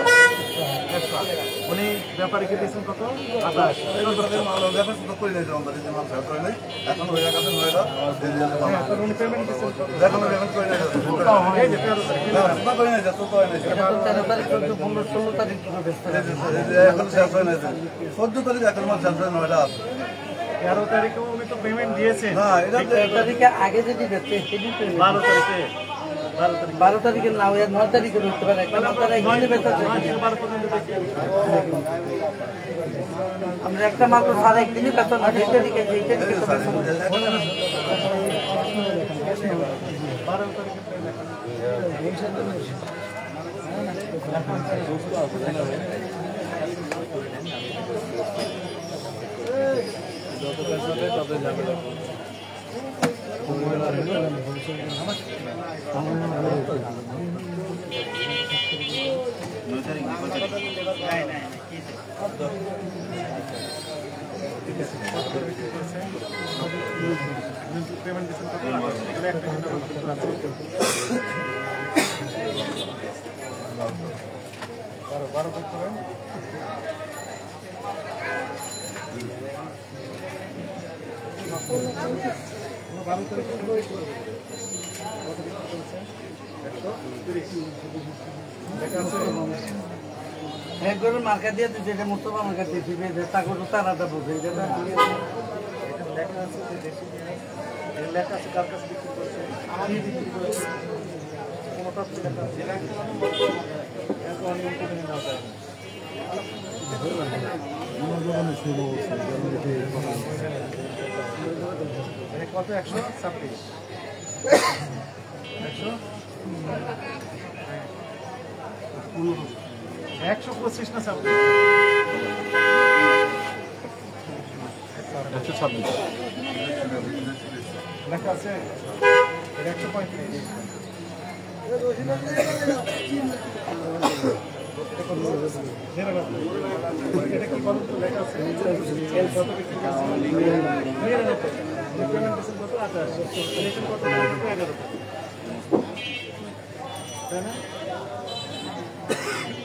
108। উনি ব্যাপারীকে দিয়েছেন কত? 28। উনি পেমেন্ট দিয়েছেন কত? এই যে 13 তারিখ। 13 তারিখ 14, 15, 16 তারিখ পুরো ব্যস্ত থাকে। 14 তারিখ এখন মাস 13 তারিখে উনি তো পেমেন্ট দিয়েছেন। না এটা 13 তারিখে আগে যেটি ব্যস্ত সেটি পেমেন্ট। 12 তারিখে 12 তারিখে না হয়ে 9 তারিখে ঢুকতে পারে। কারণ তারা এখানে ব্যস্ত আছে। 12 পর্যন্ত দেখি। আমরা একটা মাত্র সারা একদিনই ব্যস্ত না। যেই তারিখে তো ব্যস্ত না। 12 তারিখে পেমেন্ট দিচ্ছেন কত? 28 একটা হিসাব আছে। বারো করতে করেন। 12 তারিখে হলো এই করে দেবেন। কত বিক্রি করেছেন? 130 লেখা আছে। এক গরুর মার্কা দিয়ে দিচ্ছে, এটা মোস্তফা মার্কা দিয়েছি, তাকে তারা বলছে এটা লেখা আছে যে দেশি এর লেখা আছে কার কাছে বিক্রি করছে, কি বিক্রি করছে, কোনোটা লেখা আছে। এত অনিয়ম করে নেওয়া যায় না। কত? 126 125 না 26? 126 লেখা আছে 135। এটা কি বলুন তো? লেখা আছে কত বিক্রি করছে? 29 কত? 11 তাই না?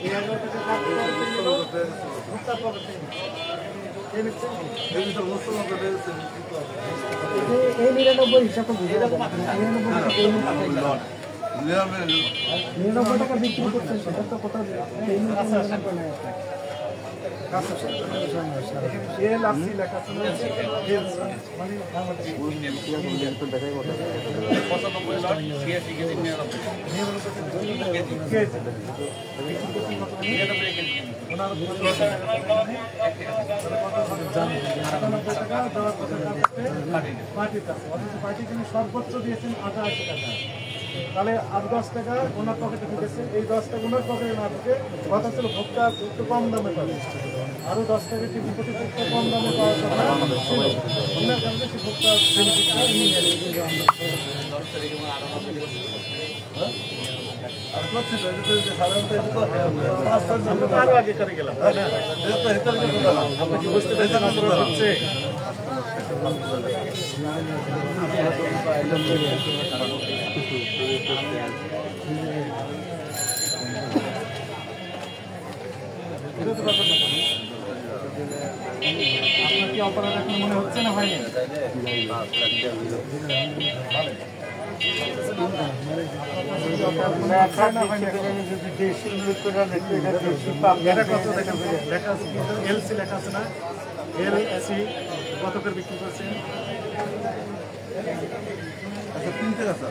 এই 11 টাকা ভুট্টা পকেট থেকে এই 99 হিসাব তো বুঝে যাবে। 99 টাকা বিক্রি করছেন, সেটা তো কোথাও পার্টি তিনি সর্বোচ্চ দিয়েছেন 88 টাকা। তাহলে আর 10 টাকা ওনার পকেটে ঢুকেছে। এই 10 টাকা ওনার পকেটে না ঢুকে কথা ছিল ভোক্তা একটু কম দামে পাবে, আরো 10 টাকা টিভি প্রতি একটু কম দামে পাওয়ার কথা ছিল। ওনার কারণে সে ভোক্তা বেনিফিটটা নিয়ে আরো আগে করে গেলাম। আপনি কি বুঝতে পেরেছেন আসলে হচ্ছে? আপনার কি অপরাধ এখন মনে হচ্ছে না হয়নি? এলসি লেখা আছে না? এলসি কত করে বিক্রি করছে?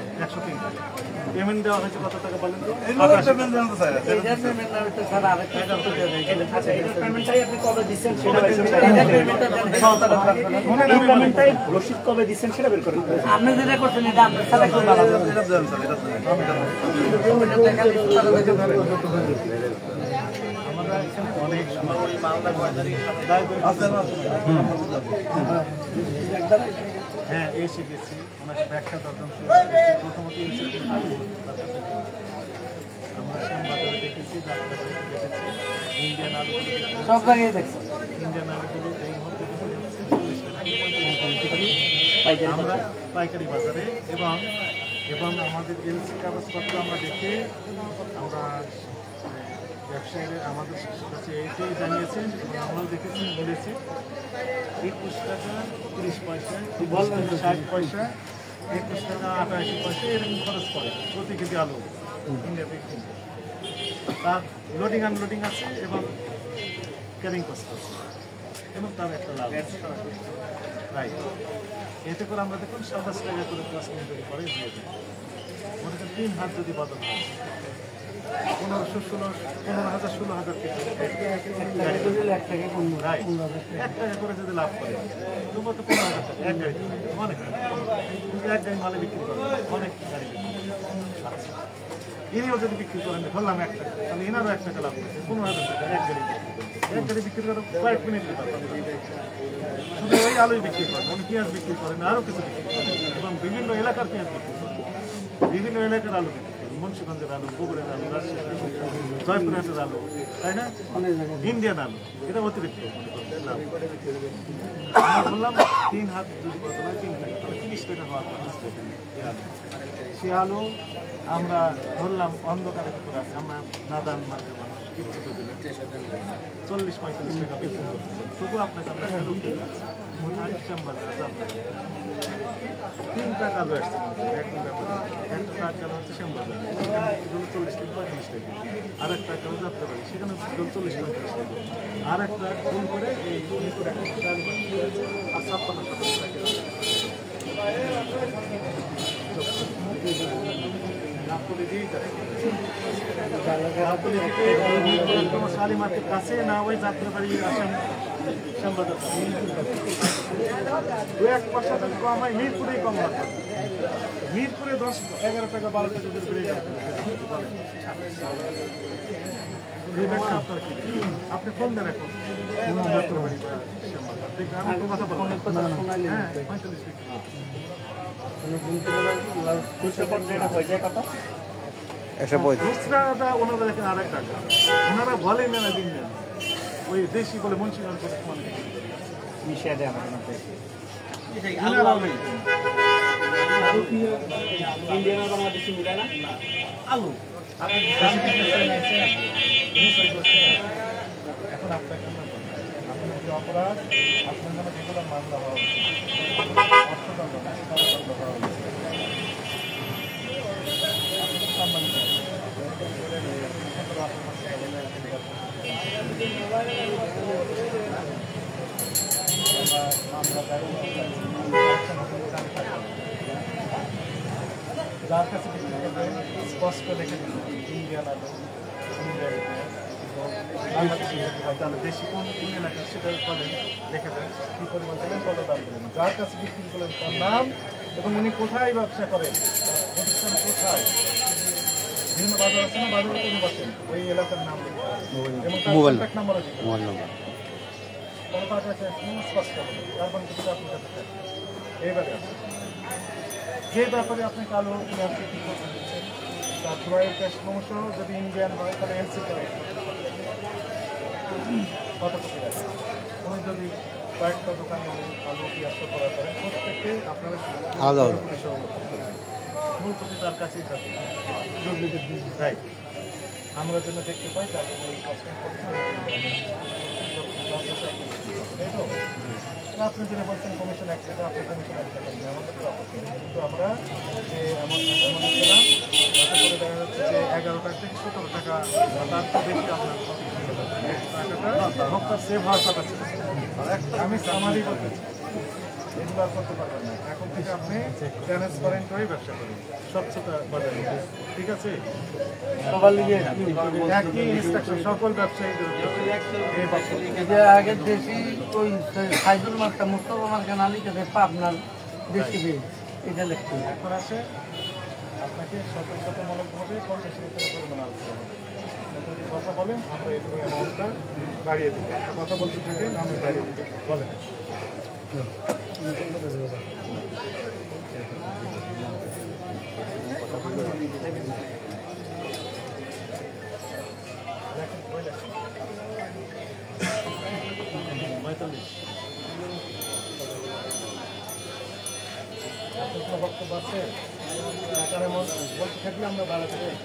103 পেমেন্ট দেওয়া হয়েছে কত টাকা বলেন তো? রসিদ কবে দিচ্ছেন সেটা বের করেন। আপনি যেটা করছেন এটা আপনার সাথে খুব ভালো হ্যাঁ এসে গেছি ওনার ব্যাখ্যা দর্শন প্রথমত আমরা শ্যামবাজারে দেখেছি, যাত্রাবাড়িতে দেখেছি, ইন্ডিয়ান আলু সব জায়গায় দেখছেন। ইন্ডিয়ান আলুগুলো এই মুহূর্তে আমরা পাইকারি বাজারে এবং এবং আমাদের এলসি কাগজপত্র আমরা দেখে আমরা ব্যবসায়ীরা আমাদের কাছে এইটাই জানিয়েছেন এবং আমরাও দেখেছি, বলেছি 21 টাকা 30 পয়সা, 60 পয়সা, 21 টাকা 88 পয়সা এরকম খরচ পড়ে প্রতি কেজি আলু ইন্ডিয়াতে। তার লোডিং আনলোডিং আছে এবং ক্যারিং কস্ট আছে এবং তার একটা লাভ আছে। রাইট, এতে করে আমরা দেখুন 27 টাকা করে ক্লাস তৈরি করে দিয়ে দেয়। মনে করেন 3 হাত যদি বদল হয় 15,000 16,000 1 টাকা করে যদি লাভ করে তবুও তো 15,000 টাকা এক গাড়ি অনেক, কিন্তু এক গাড়ি মালে বিক্রি করে অনেক গাড়ি আচ্ছা ইনিও যদি বিক্রি করেন ধরলাম 1 টাকা, তাহলে এনারও 1 টাকা লাভ করছে 15,000 টাকা এক গাড়ি বিক্রি করে কয়েক মিনিট শুধু ওই আলুই বিক্রি করেন, উনি পেঁয়াজ বিক্রি করেন, আরও কিছু বিক্রি করেন এবং বিভিন্ন এলাকার পেঁয়াজ বিক্রি করেন, বিভিন্ন এলাকার আলু বিক্রি করেন, মুন্সিগঞ্জের আলু, বগুড়ার আলু, রাজশাহীর আলু, জয়পুরহাটের আলু, তাই না? ইন্ডিয়ান আলু, এটা অতিরিক্ত লাভ। আমরা বললাম 3 হাত যদি কত হয় 3 টাকা, তাহলে 30 টাকা হওয়ার কথা। সে আলু আমরা ধরলাম অন্ধকারে পুকুর আছে, আমরা নাদান মাঝে কিচ্ছু তো দিলাম 40-45 টাকা বেতন করতেছেন, শুধু আপনাকে আমরা তিন টাকা আলু আসছে একদম ব্যাপারে। একটা টাকা হচ্ছে শ্যামবাজার, সেখানে 40-45 টাকা, আর একটা টাকা যাত্রা পারি, সেখানে 40-45 টাকা, আর একটা ফুল করে এই আর 56 টাকা। শালিমার্কের কাছে না ওই যাত্রাবাড়ি আসেন শ্যামবাজার 2-1% যদি কম হয়, মিরপুরেই কম হয়। মিরপুরে 10-11 টাকা 12 টাকা যদি বেড়ে যায়, আপনি ফোন দেন এখন যাত্রাবাড়ি বা শ্যামবাজার, দেখবেন আমি কথা বলবো। হ্যাঁ 45 টাকা। খুচরাটা ওনারা দেখেন আর এক টাকা, ওনারা বলে মেলা দিন দেন, ওই দেশি বলে মুন্সিগঞ্জ মিশিয়ে দেয় আমার ইন্ডিয়ান আর বাংলাদেশি মিলে না আলু। এখন আপনার অপরাধ, আপনার নামে যেগুলো মামলা হওয়া উচিত, অর্থদণ্ড হওয়া উচিত, সম্মানিত যার কাছে স্পষ্ট লিখে দিল ইন্ডিয়ান আলু, দেশি কোন এলাকা সেটা বলেন, লিখে দেন কী পরিমাণ দেবেন, কত দাম দেবেন, যার কাছে বিক্রি করলেন তার নাম এবং উনি কোথায় ব্যবসা করেন, প্রতিষ্ঠান কোথায়, বিভিন্ন বাজার আছে না, বাজারে কোনো বসেন, ওই এলাকার নাম লিখে এবং তার কন্ট্যাক্ট নাম্বারও দিতে কোনো তার কাছে স্পষ্ট হবে, তারপর কিছু আপনি কাছে এইভাবে আছে। যে ব্যাপারে আপনি কালো কি করতে দিচ্ছেন, তার ক্রয়ের ক্যাশ ক্রমশ যদি ইন্ডিয়ান হয় তাহলে এলসি করে কত কোটি আছে। উনি যদি কয়েকটা দোকানে আলু পেঁয়াজ করার পরে প্রত্যেককে আপনারা মূল প্রতি তার কাছেই থাকে, তাই আমরা যেন দেখতে পাই তাকে আপনি যেটা বলছেন কমিশন 1 টাকা, আপনি কমিশন 1 টাকা নেই, আমাদের তো কিন্তু আমরা যে দেখা যাচ্ছে যে 11 টাকা থেকে 17 টাকা, তার তো বেশি আপনার টাকাটা সেভ হওয়ার কথা ছিল। আমি সামারি করতেছি, এগুলো আর করতে পারবেন না। এখন থেকে আপনি ট্রান্সপারেন্ট হয়ে ব্যবসা করেন, স্বচ্ছতা বজায় রাখুন, ঠিক আছে? একই ইনস্ট্রাকশন সকল ব্যবসায়ীদের। আগে দেশি ওই সাইদুল মার্কা, মুস্তফা মার্কা না লিখে দেয় পাবনার দেশি বীজ, এটা লিখতে এখন আসে আপনাকে সতর্কতামূলকভাবে 50 টাকা পরিমাণ আসতে হবে। যদি কথা বলেন আমরা এই অ্যামাউন্টটা বাড়িয়ে দেবো, কথা বলতে থাকেন আমি বাড়িয়ে দেবো, বলেন। বক্তব্য আছে বলতে থাকলে আমরা বাড়াতে পারি।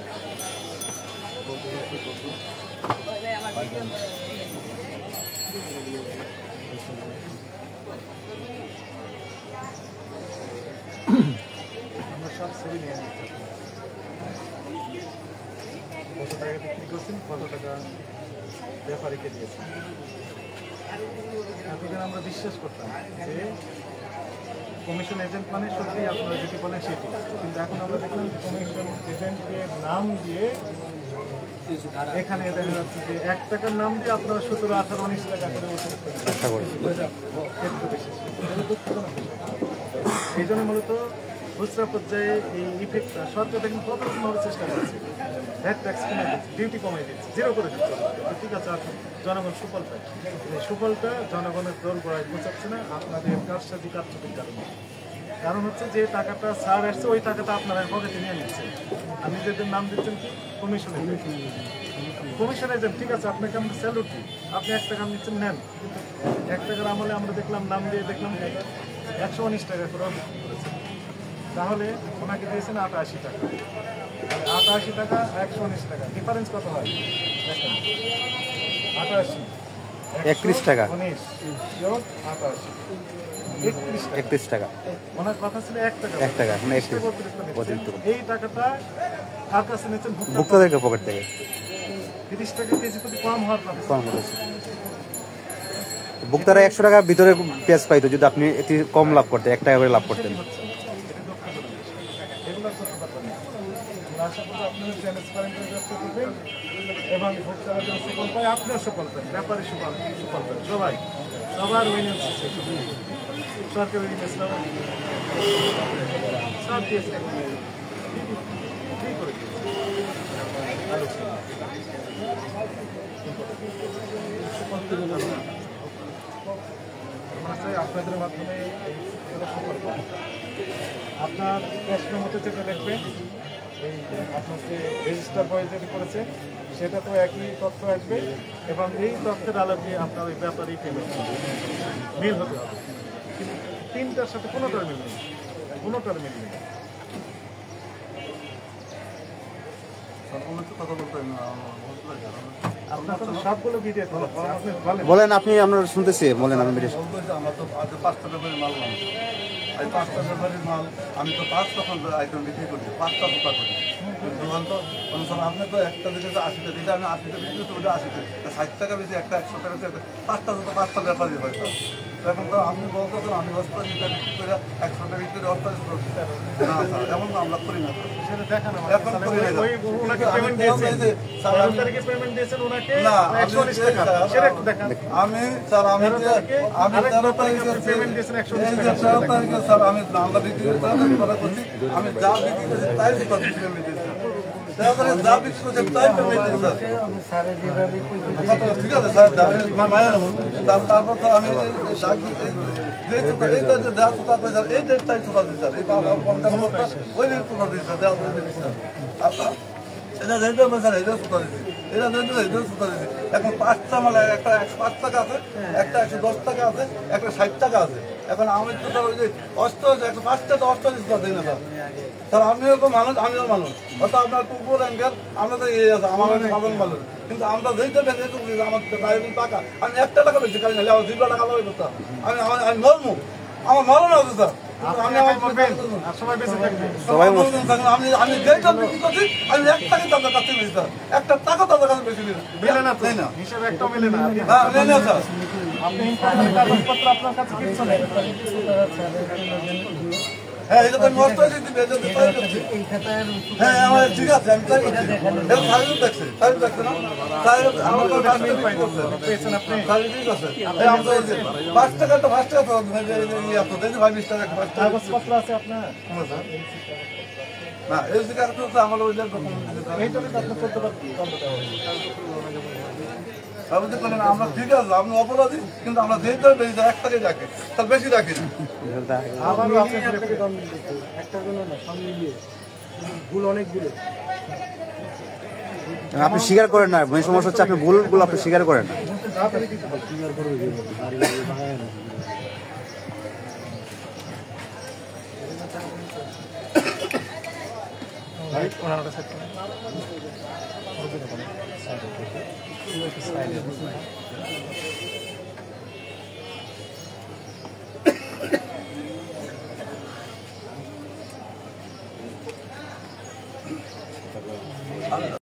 আমরা সব সেরে নিয়ে নিচ্ছি, কত টাকা বিক্রি করছেন, কত টাকা ব্যাপারীকে দিয়েছেন। এতদিন আমরা বিশ্বাস করতাম যে কমিশন এজেন্ট মানে সত্যি আপনারা যেটি বলেন সেটি, কিন্তু এখন আমরা দেখলাম কমিশন এজেন্টের নাম দিয়ে এখানে দেখা যাচ্ছে যে 1 টাকার নাম দিয়ে আপনারা 17, 18, 19 টাকা করে এই জন্য মূলত খুচরা পর্যায়ে এই ইফেক্টটা সরকার দেখুন কত রকমভাবে চেষ্টা করছে, ভ্যাট ট্যাক্স কমে দিচ্ছে, ডিউটি কমিয়ে দিচ্ছে, 0 করে দিচ্ছে, ঠিক আছে আসুন জনগণ সুফল পায়। এই সুফলটা জনগণের দল গড়ায় পৌঁছাচ্ছে না আপনাদের কারসাজি কারচুপির কারণে। কারণ হচ্ছে যে টাকাটা স্যার আসছে ওই টাকাটা আপনারা পকেটে নিয়ে নিচ্ছেন, আর নিজেদের নাম দিচ্ছেন কি কমিশনে। কমিশনে যান, ঠিক আছে, আপনাকে আমরা স্যালুট দিই, আপনি 1 টাকা নিচ্ছেন নেন। 1 টাকার আমলে আমরা দেখলাম নাম দিয়ে দেখলাম 119 টাকা করে করেছে, তাহলে ওনাকে দিয়েছেন 88 টাকা। 88 টাকা 119 টাকা ডিফারেন্স কত হয় দেখেন, 88 31 টাকা 19 যোগ 88 31 টাকা ওনার কথা ছিল 1 টাকা 1 টাকা এখন 31 অতিরিক্ত। এই টাকাটা কার কাছে নিচ্ছেন? ভোক্তাদের পকেট থেকে 30 টাকা কেজি প্রতি কম হওয়ার কথা। কম হয়েছে। ভোক্তারা 100 টাকার ভিতরে পেঁয়াজ পাইতো যদি আপনি এটি কম লাভ করতেন, 1 টাকা করে লাভ করতেন। এগুলো করতে পারবেন না। আমরা আশা করি আপনারা ট্রান্সপারেন্টের ব্যবস্থা করবেন এবং ভোক্তারা যেন সুফল পায়, আপনিও সুফল পান, ব্যাপারী সুফল পান, সবাই সবার উইনিং সরকারি ইনভেস্টর সব দিয়েছে ফ্রি করে আমরা চাই আপনাদের মাধ্যমে সুফল পান। আপনার প্রশ্ন মতো যেটা দেখবেন, এই আপনাকে রেজিস্টার বয় যেটা করেছে সেটা তো একই তথ্য আসবে এবং এই তথ্যের আলোকে আপনার ওই ব্যাপারই পেমেন্ট মিল হতে হবে। কিন্তু 3টার সাথে কোনোটার মিল নেই, কোনোটার মিল নেই। আপনার তো সবগুলো ভিডিও আপনি বলেন। বলেন, আপনি আমরা শুনতেছি, বলেন। আমি ভিডিও আমরা তো আজ 5টা ব্যাপারে মাল নাম, এই 5টা ব্যাপারের মাল আমি তো 5 তখন আইটেম বিক্রি করি, 5টা পোকা করি। কিন্তু আপনি তো একটা দিকে 80টা দিকে, আমি 80টা বিক্রি করতে ওটা 80টা 60 টাকা বেশি, একটা 100 টাকা বেশি, 5টা ব্যাপারই হয়। এখন তো আপনি বলতেছেন আমি বস্তা বিক্রি করে 100 টাকা বিক্রি করে অস্তা করছি না স্যার, এমন আমরা করি না। সেটা দেখানো এখন করি না। ওই ওনাকে পেমেন্ট দিয়েছেন, 13 তারিখে পেমেন্ট দিয়েছেন ওনাকে না, 119 টাকা, সেটা একটু দেখান। আমি স্যার আমি 13 তারিখে পেমেন্ট দিয়েছেন 119 এই যে টাকা। 13 তারিখে স্যার আমি আমরা বিক্রি কথা করছি, আমি যা বিক্রি করেছি তাই পেমেন্ট দিয়েছি। 13 তারিখে যা বিক্রি করেছি তাই পেমেন্ট দিয়েছি স্যার। স্যারের যেভাবে ঠিক আছে স্যার, তারপর তো আমি যে যা সুতা করে স্যার এই ডেটটাই সুতা দিই স্যার, এই 50 বস্তা ওই ডেট সুতা দিই স্যার, দেওয়া এটা যেটা স্যার এটা সুতা দিচ্ছি, এটা এটা সুতা দিচ্ছি। এখন 5টা মাল, একটা 105 টাকা আছে, একটা 110 টাকা আছে, একটা 60 টাকা আছে। এখন আমি তো স্যার ওই যে 5টা তো 88 সুতা দিই না স্যার। স্যার আমিও তো মানুষ, আমিও মানুষ, অর্থাৎ আপনার কুকুর অ্যাঙ্কার আমরা তো ইয়ে আছে, আমার পাবেন মানুষ, কিন্তু আমরা যেইটা বেঁচে আমার টাকা আমি 1 টাকা বেশি খাই না, 2 টাকা লাভ করতাম আমি আমি মরমু, আমার মরণ আছে স্যার। আমি আমার সবাই বেঁচে থাকবে। সবাই আমি আমি যেটা বিক্রি করছি আমি 1 টাকা তাদের কাছে বেশি স্যার, 1 টাকা তাদের কাছে বেশি দিই মিলে না তো, তাই না? হিসাব একটা মিলে না। হ্যাঁ নেই না স্যার, আপনি ইনফরমেশন কাগজপত্র আপনার কাছে কিছু নেই। হ্যাঁ এটা তো নষ্ট হয়ে যেতে বেঁচে তাই করছি। এই খাতায় হ্যাঁ আমার ঠিক আছে, আমি তাই করছি। এটা সাইজ দেখছে না সাইজ আমার তো কাছে পাই করছে পেয়েছেন আপনি? সাইজ ঠিক আছে। এই আমরা 5 টাকা তো 5 টাকা তো এই এত দেন 20 টাকা 5 টাকা কাগজপত্র আছে আপনার? না এই জায়গা তো আমার ওই যে এইটাতে তো আপনি করতে পারবেন। আপনি বলেন আমরা ঠিক আছে, আপনি অপরাধী, কিন্তু আমরা যেটা বেশি 1 টাকাই রাখি, তার বেশি রাখি না। আবারও আপনি একটা গুলো না, সব মিলিয়ে ভুল অনেকগুলো। আপনি স্বীকার করেন না, মেন সমস্যা হচ্ছে আপনি ভুলগুলো আপনি স্বীকার করেন না। তাড়াতাড়ি কিছু স্বীকার করবে যে ভাই ওনার কাছে সাইড